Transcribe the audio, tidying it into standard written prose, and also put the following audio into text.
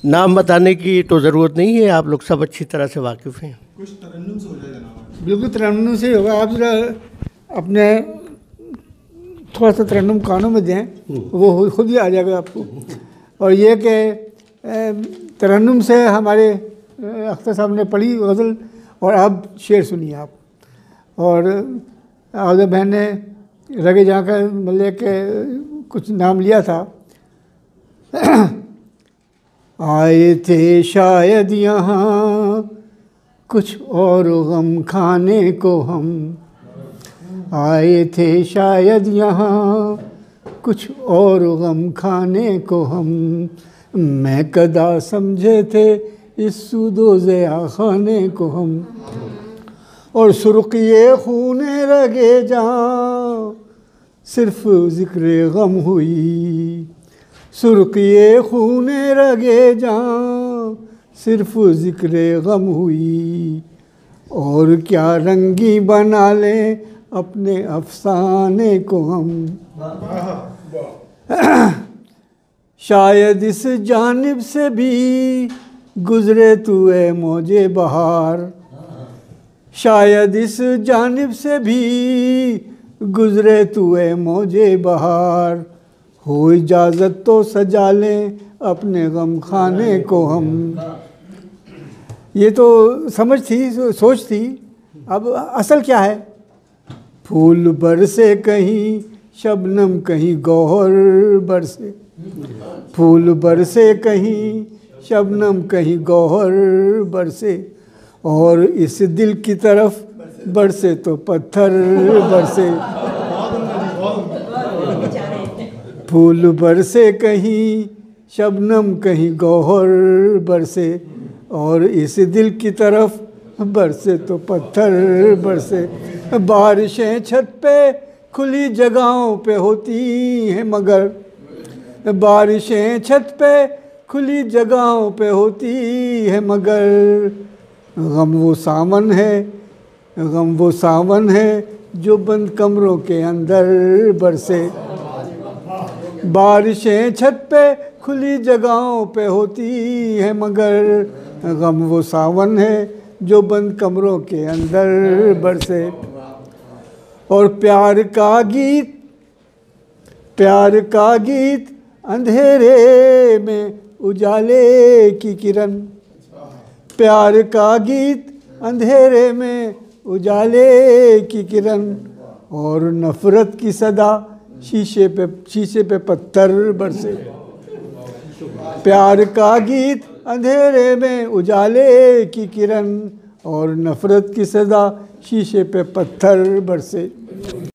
नाम बताने की तो ज़रूरत नहीं है, आप लोग सब अच्छी तरह से वाकिफ़ हैं। कुछ तरन्नुम से हो जाए जनाब। बिल्कुल तरन्नुम से होगा। आप ज़रा अपने थोड़ा सा तरन्नुम कानों में दें, वो खुद ही आ जाएगा आपको। और ये कि तरन्नुम से हमारे अख्तर साहब ने पढ़ी गज़ल, और अब शेर सुनिए आप। और आज़ा बहन ने रगे जहाँ का मतलब के कुछ नाम लिया था। आए थे शायद यहाँ कुछ और गम खाने को हम, आए थे शायद यहाँ कुछ और गम खाने को हम, मैं कदा समझे थे इस सूदोज़या खाने को हम। और सुर्ख़िए खूने रगे जहाँ सिर्फ ज़िक्र गम हुई, सुर्ख़िए खूने रगे जहाँ सिर्फ ज़िक्र गम हुई। और क्या रंगी बना लें अपने अफसाने को हम, शायद इस जानिब से भी गुज़रे तू ए मौजे बहार, शायद इस जानिब से भी गुज़रे तू ए मौजे बहार। हो इजाज़त तो सजा लें अपने गम खाने को हम। ये तो समझ थी, सोच थी। अब असल क्या है? फूल बरसे कहीं शबनम कहीं गौहर बरसे, फूल बरसे कहीं शबनम कहीं गौहर बरसे। और इस दिल की तरफ बरसे तो पत्थर बरसे, फूल बरसे कहीं शबनम कहीं गौहर बरसे। और इस दिल की तरफ बरसे तो पत्थर बरसे। बारिशें छत पे खुली जगहों पे होती हैं मगर, बारिशें छत पे खुली जगहों पे होती है मगर। गम वो सावन है, गम वो सावन है जो बंद कमरों के अंदर बरसे। बारिशें छत पे खुली जगहों पे होती है मगर, गम वो सावन है जो बंद कमरों के अंदर बरसे। और प्यार का गीत, प्यार का गीत अंधेरे में उजाले की किरण, प्यार का गीत अंधेरे में उजाले की किरण। और नफ़रत की सदा शीशे पे पत्थर बरसे। प्यार का गीत अंधेरे में उजाले की किरण, और नफ़रत की सदा शीशे पे पत्थर बरसे।